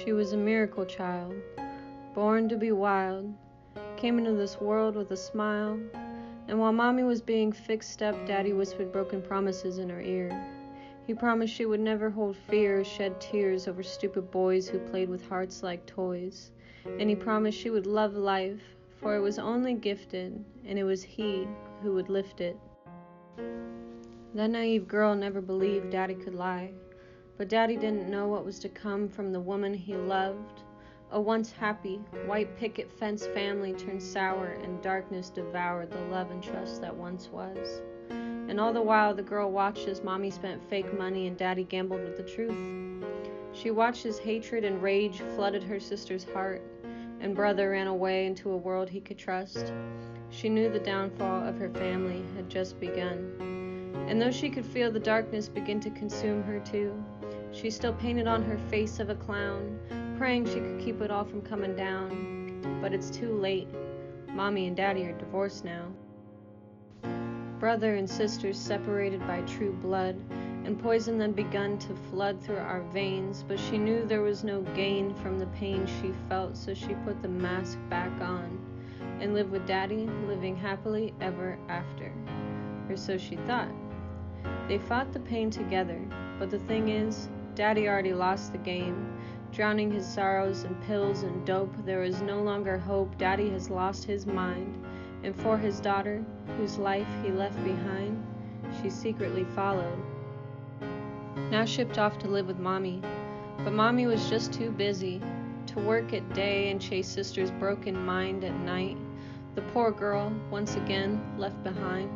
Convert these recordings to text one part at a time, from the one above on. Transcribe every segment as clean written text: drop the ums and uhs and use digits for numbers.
She was a miracle child, born to be wild, came into this world with a smile, and while Mommy was being fixed up, Daddy whispered broken promises in her ear. He promised she would never hold fear or shed tears over stupid boys who played with hearts like toys, and he promised she would love life, for it was only gifted, and it was he who would lift it. That naive girl never believed Daddy could lie, but Daddy didn't know what was to come from the woman he loved. A once happy, white picket fence family turned sour, and darkness devoured the love and trust that once was. And all the while the girl watched as Mommy spent fake money and Daddy gambled with the truth. She watched as hatred and rage flooded her sister's heart, and brother ran away into a world he could trust. She knew the downfall of her family had just begun. And though she could feel the darkness begin to consume her too, she still painted on her face of a clown, praying she could keep it all from coming down. But it's too late. Mommy and Daddy are divorced now. Brother and sisters separated by true blood, and poison then begun to flood through our veins, but she knew there was no gain from the pain she felt, so she put the mask back on and lived with Daddy, living happily ever after. Or so she thought. They fought the pain together, but the thing is, Daddy already lost the game. Drowning his sorrows in pills and dope, there is no longer hope. Daddy has lost his mind, and for his daughter, whose life he left behind, she secretly followed. Now shipped off to live with Mommy, but Mommy was just too busy to work at day and chase sister's broken mind at night. The poor girl, once again, left behind.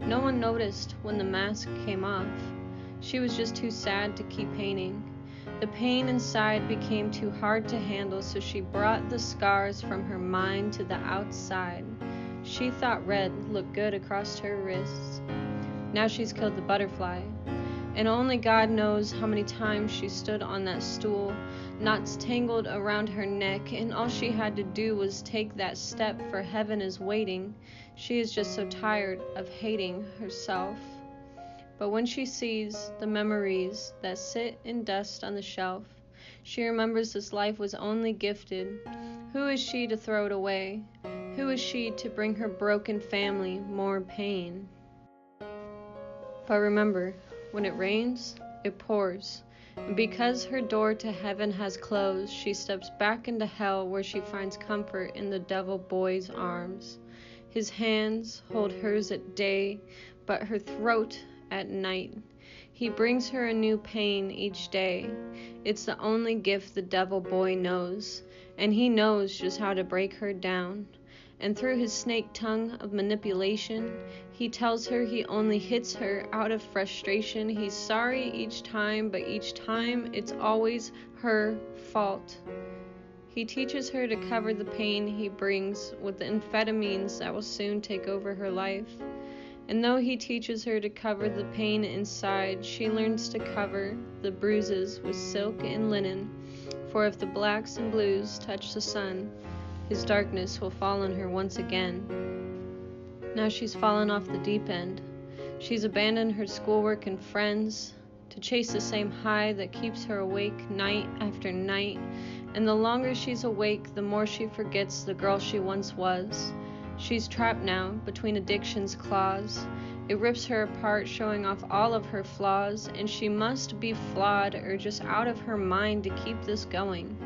No one noticed when the mask came off. She was just too sad to keep painting. The pain inside became too hard to handle, so she brought the scars from her mind to the outside. She thought red looked good across her wrists. Now she's killed the butterfly, and only God knows how many times she stood on that stool, knots tangled around her neck, and all she had to do was take that step, for heaven is waiting. She is just so tired of hating herself. But when she sees the memories that sit in dust on the shelf, she remembers this life was only gifted. Who is she to throw it away? Who is she to bring her broken family more pain? But remember, when it rains, it pours. And because her door to heaven has closed, she steps back into hell, where she finds comfort in the devil boy's arms. His hands hold hers at day, but her throat at night. He brings her a new pain each day. It's the only gift the devil boy knows, and he knows just how to break her down. And through his snake tongue of manipulation, he tells her he only hits her out of frustration. He's sorry each time, but each time it's always her fault. He teaches her to cover the pain he brings with the amphetamines that will soon take over her life. And though he teaches her to cover the pain inside, she learns to cover the bruises with silk and linen. For if the blacks and blues touch the sun, his darkness will fall on her once again. Now she's fallen off the deep end. She's abandoned her schoolwork and friends to chase the same high that keeps her awake night after night. And the longer she's awake, the more she forgets the girl she once was. She's trapped now between addiction's claws. It rips her apart, showing off all of her flaws, and she must be flawed or just out of her mind to keep this going.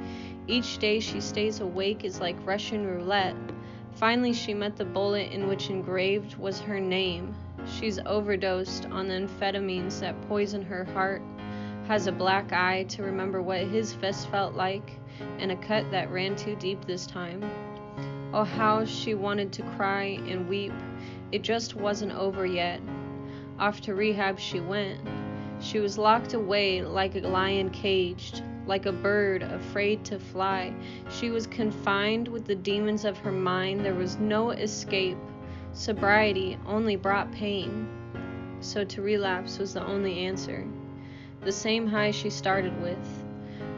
Each day she stays awake is like Russian roulette. Finally she met the bullet in which engraved was her name. She's overdosed on the amphetamines that poison her heart, has a black eye to remember what his fist felt like, and a cut that ran too deep this time. Oh, how she wanted to cry and weep. It just wasn't over yet. Off to rehab she went. She was locked away like a lion caged, like a bird afraid to fly. She was confined with the demons of her mind. There was no escape. Sobriety only brought pain. So to relapse was the only answer. The same high she started with.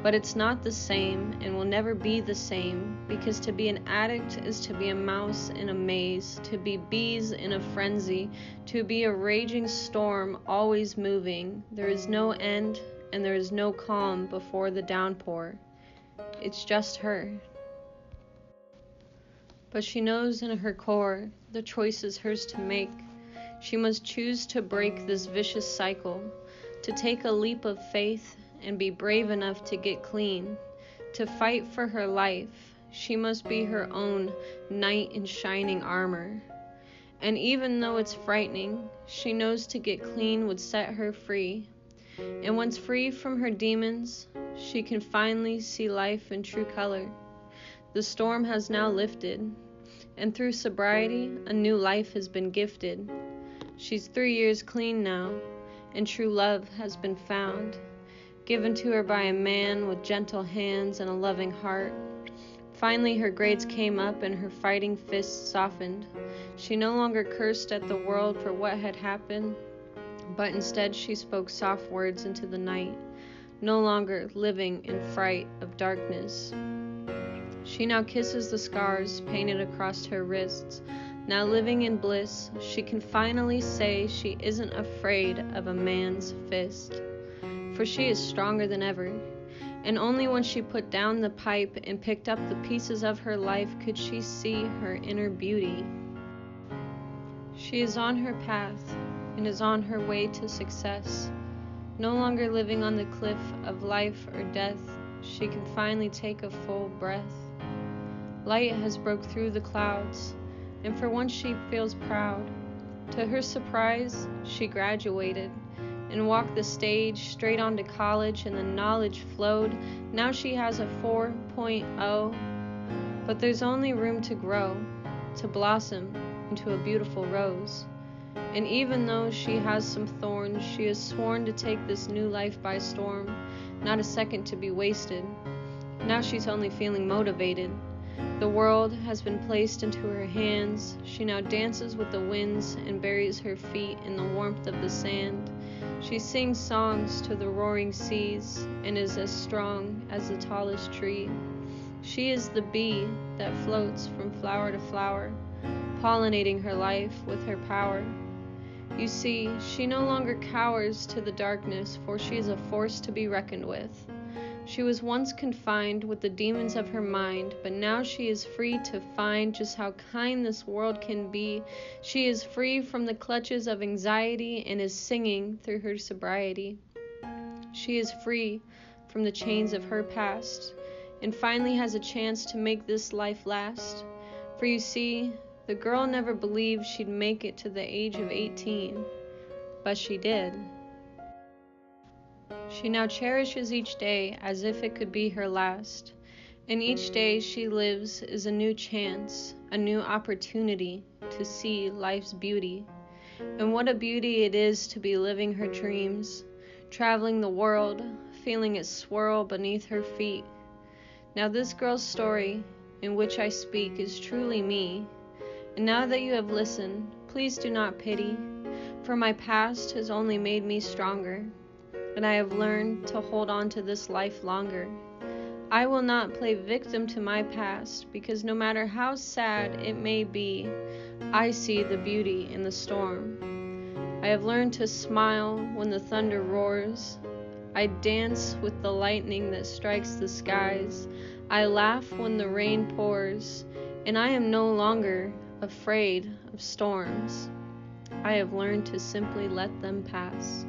But it's not the same and will never be the same, because to be an addict is to be a mouse in a maze, to be bees in a frenzy, to be a raging storm always moving. There is no end and there is no calm before the downpour. It's just her. But she knows in her core the choice is hers to make. She must choose to break this vicious cycle, to take a leap of faith and be brave enough to get clean, to fight for her life. She must be her own knight in shining armor. And even though it's frightening, she knows to get clean would set her free. And once free from her demons, she can finally see life in true color. The storm has now lifted, and through sobriety, a new life has been gifted. She's 3 years clean now, and true love has been found, given to her by a man with gentle hands and a loving heart. Finally, her grades came up and her fighting fists softened. She no longer cursed at the world for what had happened, but instead she spoke soft words into the night, no longer living in fright of darkness. She now kisses the scars painted across her wrists. Now living in bliss, she can finally say she isn't afraid of a man's fist, for she is stronger than ever. And only when she put down the pipe and picked up the pieces of her life could she see her inner beauty. She is on her path and is on her way to success. No longer living on the cliff of life or death, she can finally take a full breath. Light has broke through the clouds, and for once she feels proud. To her surprise, she graduated and walked the stage straight on to college, and the knowledge flowed. Now she has a 4.0, but there's only room to grow, to blossom into a beautiful rose. And even though she has some thorns, she has sworn to take this new life by storm, not a second to be wasted. Now she's only feeling motivated. The world has been placed into her hands. She now dances with the winds and buries her feet in the warmth of the sand. She sings songs to the roaring seas and is as strong as the tallest tree. She is the bee that floats from flower to flower, pollinating her life with her power. You see, she no longer cowers to the darkness, for she is a force to be reckoned with. She was once confined with the demons of her mind, but now she is free to find just how kind this world can be. She is free from the clutches of anxiety and is singing through her sobriety. She is free from the chains of her past and finally has a chance to make this life last. For you see, the girl never believed she'd make it to the age of 18, but she did. She now cherishes each day as if it could be her last, and each day she lives is a new chance, a new opportunity to see life's beauty. And what a beauty it is to be living her dreams, traveling the world, feeling it swirl beneath her feet. Now this girl's story, in which I speak, is truly me, and now that you have listened, please do not pity, for my past has only made me stronger, and I have learned to hold on to this life longer. I will not play victim to my past, because no matter how sad it may be, I see the beauty in the storm. I have learned to smile when the thunder roars. I dance with the lightning that strikes the skies. I laugh when the rain pours, and I am no longer afraid of storms. I have learned to simply let them pass.